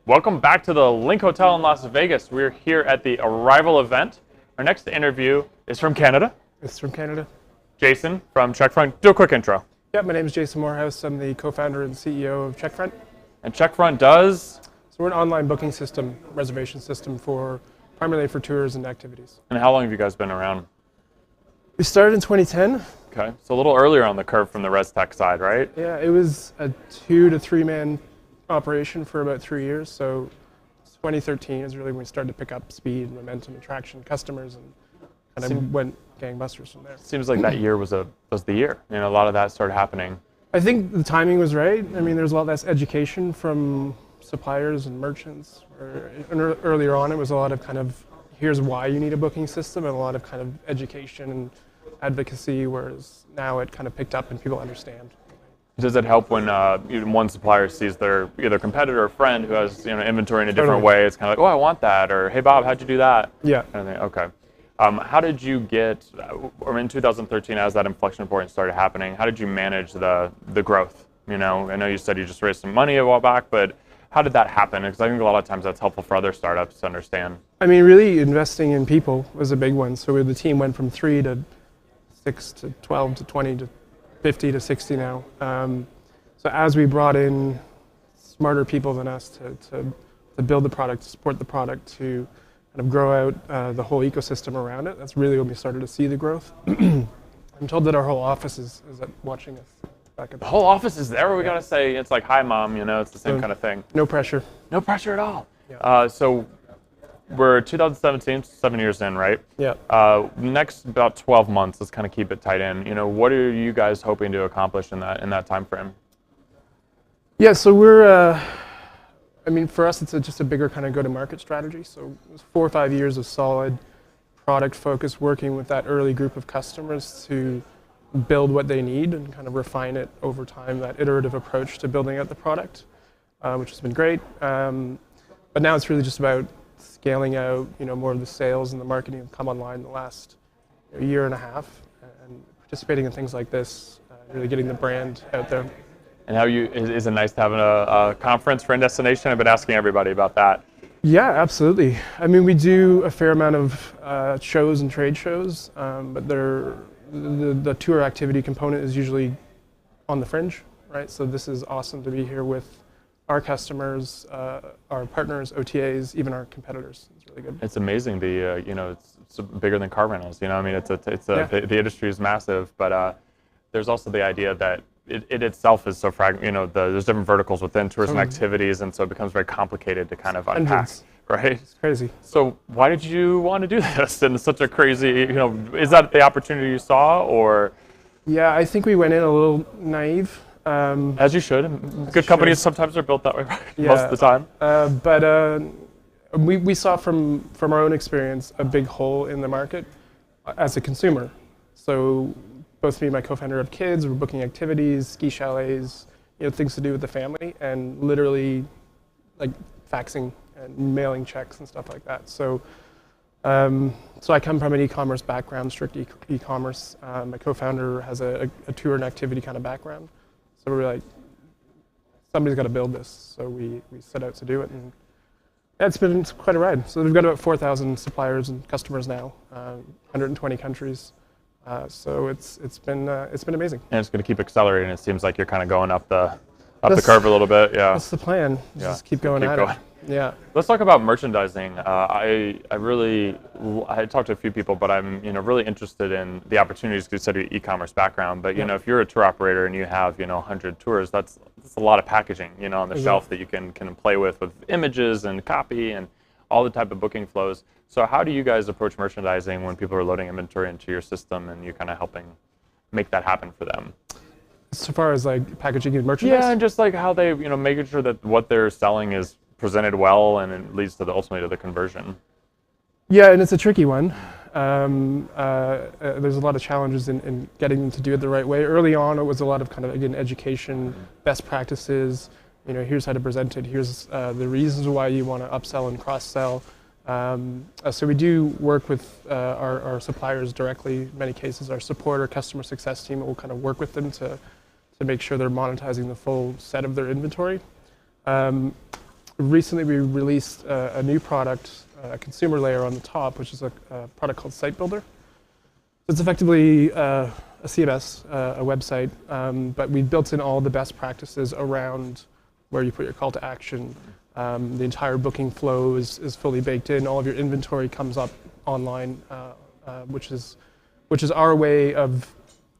Welcome back to the Link Hotel in Las Vegas. We're here at the Arival Event. Our next interview is from Canada. It's from Canada. Jason from Checkfront. Do a quick intro. Yeah, my name is Jason Morehouse. I'm the co-founder and CEO of Checkfront. And Checkfront does? So we're an online booking system, reservation system primarily for tours and activities. And how long have you guys been around? We started in 2010. Okay, so a little earlier on the curve from the ResTech side, right? Yeah, it was a 2 to 3 man operation for about 3 years. So 2013 is really when we started to pick up speed, momentum, and traction, customers, and kind of went gangbusters from there. Seems like that year was the year. You know, a lot of that started happening. I think the timing was right. I mean, there's a lot less education from suppliers and merchants. Earlier on, it was a lot of kind of, here's why you need a booking system, and a lot of kind of education and advocacy, whereas now it kind of picked up and people understand. Does it help when one supplier sees their either competitor or friend who has inventory in a different way? It's kind of like, oh, I want that, or hey, Bob, how'd you do that? Yeah. Kind of thing. Okay. How did you get, or in 2013, as that inflection point started happening, how did you manage the growth? You know, I know you said you just raised some money a while back, but how did that happen? Because I think a lot of times that's helpful for other startups to understand. I mean, really investing in people was a big one. So the team went from 3 to 6 to 12 to 20 to 50 to 60 now. So as we brought in smarter people than us to build the product, to support the product, to kind of grow out the whole ecosystem around it, that's really when we started to see the growth. I'm told that our whole office is watching us back at the whole office is there. We gotta say it's like, hi, mom. You know, it's the same kind of thing. No pressure. No pressure at all. Yeah. So we're 2017, 7 years in, right? Yeah. Next about 12 months, let's kind of keep it tight in. You know, what are you guys hoping to accomplish in that time frame? Yeah, so we're, I mean, for us, it's just a bigger kind of go-to-market strategy. So it was 4 or 5 years of solid product focus, working with that early group of customers to build what they need and kind of refine it over time, that iterative approach to building out the product, which has been great. But now it's really just about scaling out, more of the sales and the marketing have come online in the last year and a half, and participating in things like this, really getting the brand out there. And is it nice to have a conference for In-Destination? I've been asking everybody about that. Yeah, absolutely. I mean, we do a fair amount of shows and trade shows, but the tour activity component is usually on the fringe, right? So this is awesome to be here with our customers, our partners, OTAs, even our competitors. It's really good. It's amazing. It's bigger than car rentals. I mean, the industry is massive, but there's also the idea that it itself is so fragmented. There's different verticals within tourism activities, and so it becomes very complicated to kind of unpack. Hundreds. Right? It's crazy. So why did you want to do this in such a crazy? Is that the opportunity you saw, or? Yeah, I think we went in a little naive. As you should. Good companies sometimes are built that way, right? Most of the time. But we saw from our own experience a big hole in the market as a consumer. So both me and my co-founder have kids. We're booking activities, ski chalets, things to do with the family, and literally like faxing and mailing checks and stuff like that. So I come from an e-commerce background, strict e-commerce. My co-founder has a tour and activity kind of background. So we're like, somebody's got to build this. So we set out to do it, and it's been quite a ride. So we've got about 4,000 suppliers and customers now, 120 countries. So it's been amazing. And it's going to keep accelerating. It seems like you're kind of going up the curve a little bit. Yeah. That's the plan. Just keep going at it. Yeah. Let's talk about merchandising. I talked to a few people, but I'm really interested in the opportunities because you said your e-commerce background. But if you're a tour operator and you have 100 tours, that's a lot of packaging on the shelf that you can play with images and copy and all the type of booking flows. So how do you guys approach merchandising when people are loading inventory into your system and you're kind of helping make that happen for them? So far as like packaging and merchandise? Yeah, and just like how they, making sure that what they're selling is presented well and it leads to ultimately to the conversion. Yeah, and it's a tricky one. There's a lot of challenges in getting them to do it the right way. Early on, it was a lot of kind of, again, education, best practices. Here's how to present it. Here's the reasons why you want to upsell and cross-sell. So we do work with our suppliers directly. In many cases, our support or customer success team will kind of work with them to make sure they're monetizing the full set of their inventory. recently we released a new product, a consumer layer on the top, which is a product called Site Builder. It's effectively a CMS, a website, but we built in all the best practices around where you put your call to action. The entire booking flow is fully baked in. All of your inventory comes up online, which is our way of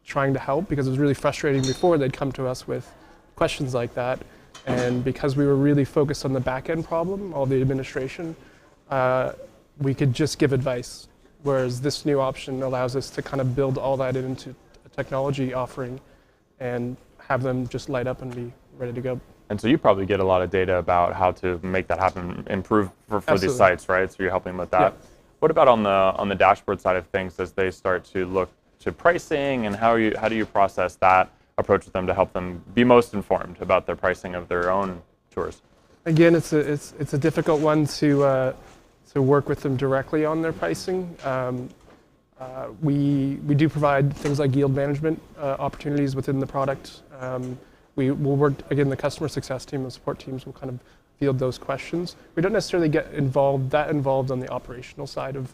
trying to help, because it was really frustrating before. They'd come to us with questions like that, and because we were really focused on the back end problem, all the administration, we could just give advice. Whereas this new option allows us to kind of build all that into a technology offering and have them just light up and be ready to go. And so you probably get a lot of data about how to make that happen, improve for these sites, right? So you're helping with that. Yeah. What about on the dashboard side of things as they start to look to pricing, and how do you process that approach with them to help them be most informed about their pricing of their own tours? Again, it's a difficult one to work with them directly on their pricing. We do provide things like yield management opportunities within the product. We will work, again, the customer success team and support teams will kind of field those questions. We don't necessarily get involved on the operational side of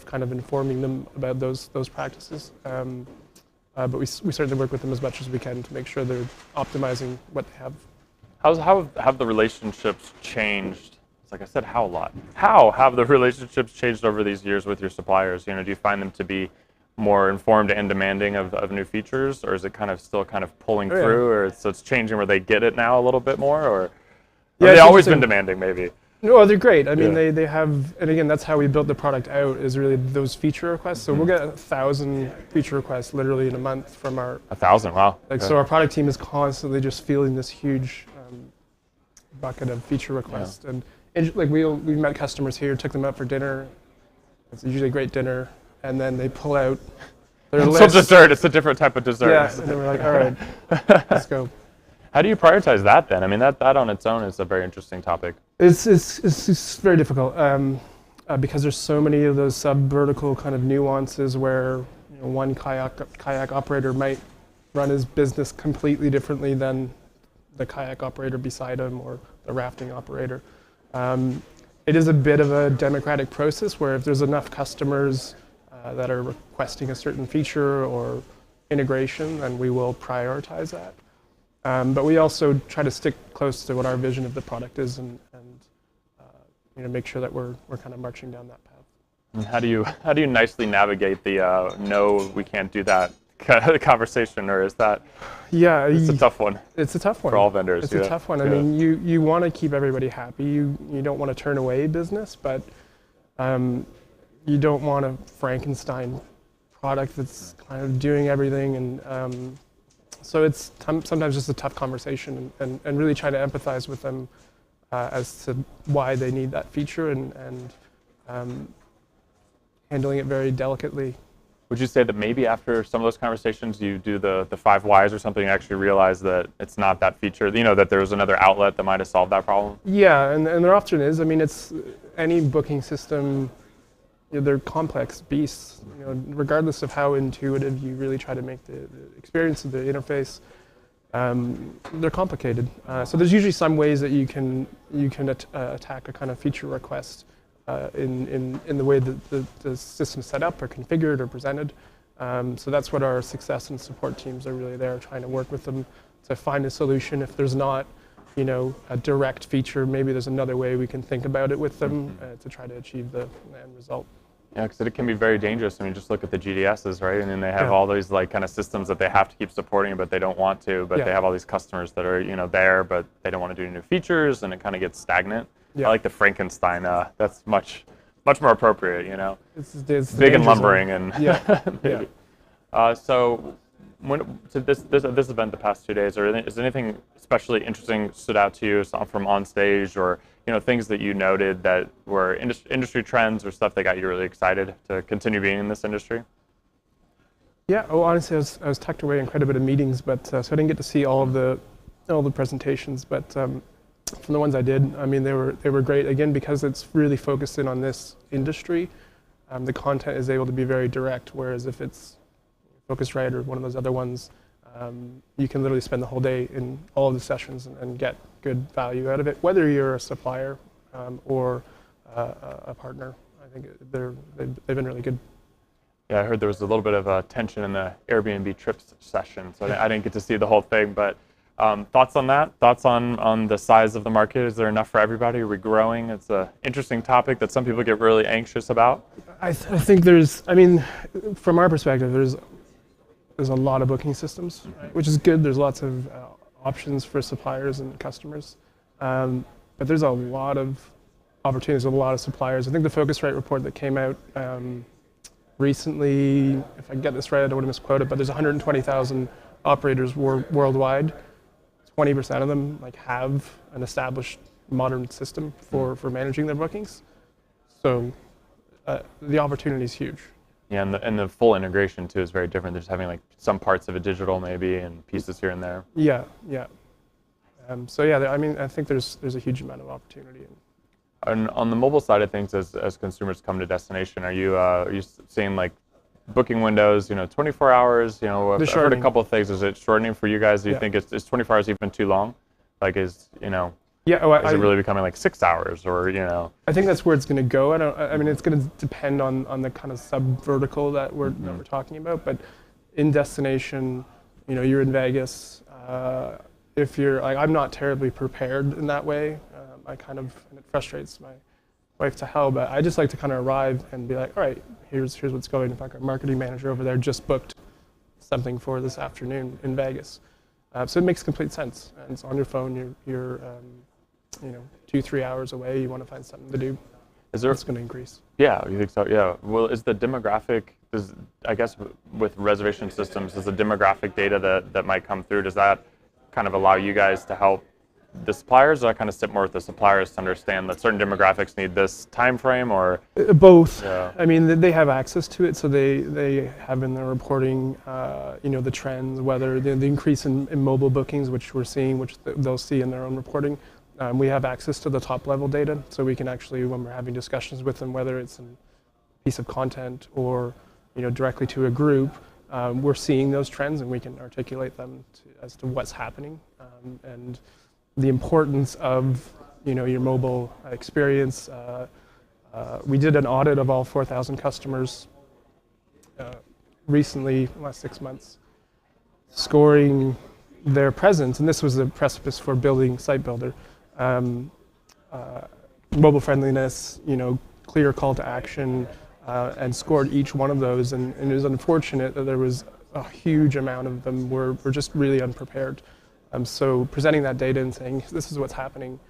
kind of informing them about those practices. But we certainly work with them as much as we can to make sure they're optimizing what they have. How have the relationships changed? It's like I said, how a lot. How have the relationships changed over these years with your suppliers? You know, do you find them to be more informed and demanding of new features, or is it kind of still kind of pulling through, or so it's changing where they get it now a little bit more, or have they always been demanding maybe? No, they're great. I mean, they have, and again, that's how we built the product out, is really those feature requests. So we'll get 1,000 feature requests literally in a month from our... 1,000, wow. Like, so our product team is constantly just fielding this huge bucket of feature requests. And like we met customers here, took them out for dinner. It's usually a great dinner. And then they pull out their list. It's dessert. It's a different type of dessert. Yeah, and then we're like, all right, let's go. How do you prioritize that then? I mean, that on its own is a very interesting topic. It's very difficult because there's so many of those sub-vertical kind of nuances where one kayak operator might run his business completely differently than the kayak operator beside him or the rafting operator. It is a bit of a democratic process where if there's enough customers that are requesting a certain feature or integration, then we will prioritize that. But we also try to stick close to what our vision of the product is and make sure that we're kind of marching down that path. And how do you nicely navigate the no, we can't do that conversation, or is that? Yeah, it's a tough one. It's a tough one for all vendors. It's a tough one. I mean, you want to keep everybody happy. You don't want to turn away business, but you don't want a Frankenstein product that's kind of doing everything, and so it's sometimes just a tough conversation, and really try to empathize with them as to why they need that feature, and handling it very delicately. Would you say that maybe after some of those conversations you do the 5 whys or something, you actually realize that it's not that feature, that there's another outlet that might have solved that problem? Yeah, and there often is. I mean, it's any booking system, they're complex beasts. Regardless of how intuitive you really try to make the experience of the interface, they're complicated. So there's usually some ways that you can attack a kind of feature request in the way that the system's set up or configured or presented. So that's what our success and support teams are really there, trying to work with them to find a solution. If there's not, a direct feature, maybe there's another way we can think about it with them to try to achieve the end result. Yeah, because it can be very dangerous. I mean, just look at the GDSs, right? And then they have all these like kind of systems that they have to keep supporting, but they don't want to. But they have all these customers that are there, but they don't want to do new features, and it kind of gets stagnant. Yeah. I like the Frankenstein. That's much more appropriate. It's big and lumbering, and maybe. So, to this event the past 2 days, is anything especially interesting stood out to you from on stage, or things that you noted that were industry trends or stuff that got you really excited to continue being in this industry? Yeah. Oh, honestly, I was tucked away in quite a bit of meetings, but so I didn't get to see all the presentations. But from the ones I did, I mean, they were great. Again, because it's really focused in on this industry, the content is able to be very direct. Whereas if it's Focusrite or one of those other ones, you can literally spend the whole day in all of the sessions and get good value out of it, whether you're a supplier or a partner. I think they've been really good. Yeah, I heard there was a little bit of tension in the Airbnb trips session, so I didn't get to see the whole thing, but thoughts on that? Thoughts on the size of the market? Is there enough for everybody? Are we growing? It's an interesting topic that some people get really anxious about. I think from our perspective, there's a lot of booking systems, right, which is good. There's lots of options for suppliers and customers, but there's a lot of opportunities, a lot of suppliers. I think the Focusrite report that came out recently, if I get this right, I don't want to misquote it, but there's 120,000 operators worldwide. 20% of them have an established modern system for managing their bookings. So the opportunity is huge. Yeah, and the full integration too is very different. There's having like some parts of it digital maybe and pieces here and there. Yeah. So yeah, I think there's a huge amount of opportunity. And on the mobile side of things, as consumers come to destination, are you seeing like booking windows, 24 hours? I've heard a couple of things. Is it shortening for you guys? Do you think is 24 hours even too long? Like is it really becoming like 6 hours or I think that's where it's going to go. It's going to depend on the kind of sub-vertical that we're talking about. But in destination, you're in Vegas. If you're I'm not terribly prepared in that way. And it frustrates my wife to hell, but I just like to kind of arrive and be like, all right, here's what's going. In fact, our marketing manager over there just booked something for this afternoon in Vegas. So it makes complete sense. And it's on your phone. You're 2-3 hours away. You want to find something to do. It's going to increase. Yeah, you think so? Yeah. Well, is the demographic? I guess with reservation systems, is the demographic data that might come through? Does that kind of allow you guys to help the suppliers, or I kind of sit more with the suppliers to understand that certain demographics need this time frame, or both? Yeah. They have access to it, so they have in their reporting, the trends, whether the increase in mobile bookings, which we're seeing, which they'll see in their own reporting. We have access to the top level data, so we can actually, when we're having discussions with them, whether it's a piece of content or directly to a group, we're seeing those trends and we can articulate them as to what's happening and the importance of your mobile experience. We did an audit of all 4,000 customers recently, last 6 months, scoring their presence, and this was the precipice for building Site Builder. Mobile friendliness, clear call to action, and scored each one of those. And it was unfortunate that there was a huge amount of them were just really unprepared. So presenting that data and saying, this is what's happening,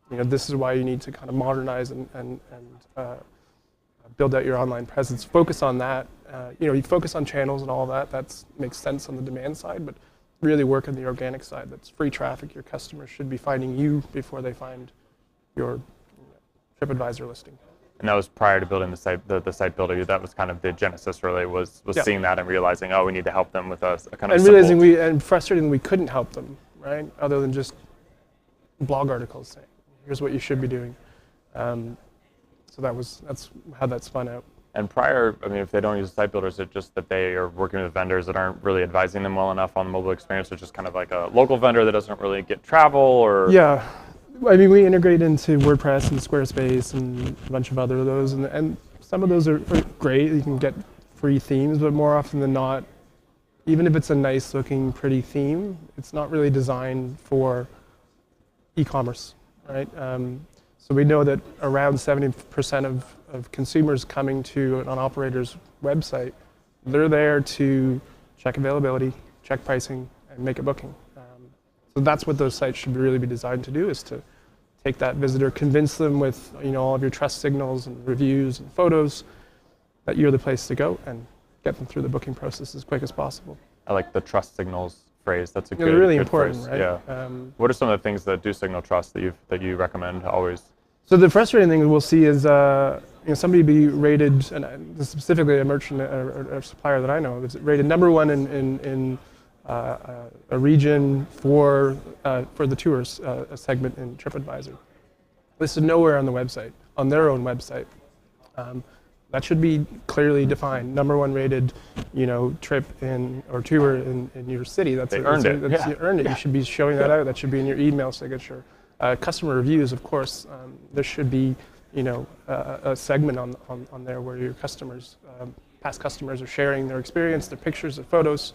this is why you need to kind of modernize and build out your online presence. Focus on that. You focus on channels and all that makes sense on the demand side, but really work on the organic side. That's free traffic. Your customers should be finding you before they find your TripAdvisor listing. And that was prior to building the site builder. That was kind of the genesis, really, was seeing that and realizing, we need to help them with a kind of and realizing and frustrating we couldn't help them, right? Other than just blog articles saying, here's what you should be doing. So that's how that spun out. And prior, if they don't use site builders, is it just that they are working with vendors that aren't really advising them well enough on the mobile experience? It's just kind of like a local vendor that doesn't really get travel, or? Yeah. We integrate into WordPress and Squarespace and a bunch of other of those, and some of those are great. You can get free themes, but more often than not, even if it's a nice looking, pretty theme, it's not really designed for e-commerce, right? So we know that around 70% of consumers coming to an operator's website, they're there to check availability, check pricing, and make a booking. So that's what those sites should really be designed to do, is to take that visitor, convince them with all of your trust signals and reviews and photos that you're the place to go, and get them through the booking process as quick as possible. I like the trust signals phrase. That's a good, really good important, phrase. Right? Yeah. What are some of the things that do signal trust that you recommend always? So the frustrating thing we'll see is somebody be rated, and specifically a merchant or a supplier that I know is rated number one in a region for the tours segment in TripAdvisor. Listed nowhere on the website, on their own website. That should be clearly defined. #1 rated, trip or tour in your city. That's They earned it. You earned it. You should be showing that out. That should be in your email signature. Customer reviews, of course. There should be, a segment on there where your customers, past customers, are sharing their experience, their pictures, their photos.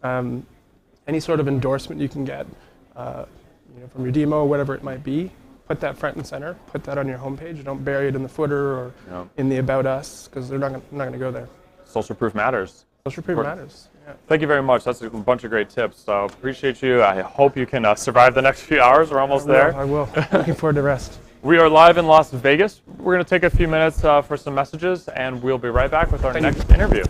Any sort of endorsement you can get, from your DMO, whatever it might be. Put that front and center. Put that on your homepage. Don't bury it in the footer or in the About Us, because they're not going to go there. Social proof matters. Social proof matters. Yeah. Thank you very much. That's a bunch of great tips. So appreciate you. I hope you can survive the next few hours. We're almost there. I will. Looking forward to rest. We are live in Las Vegas. We're going to take a few minutes for some messages, and we'll be right back with our next interview.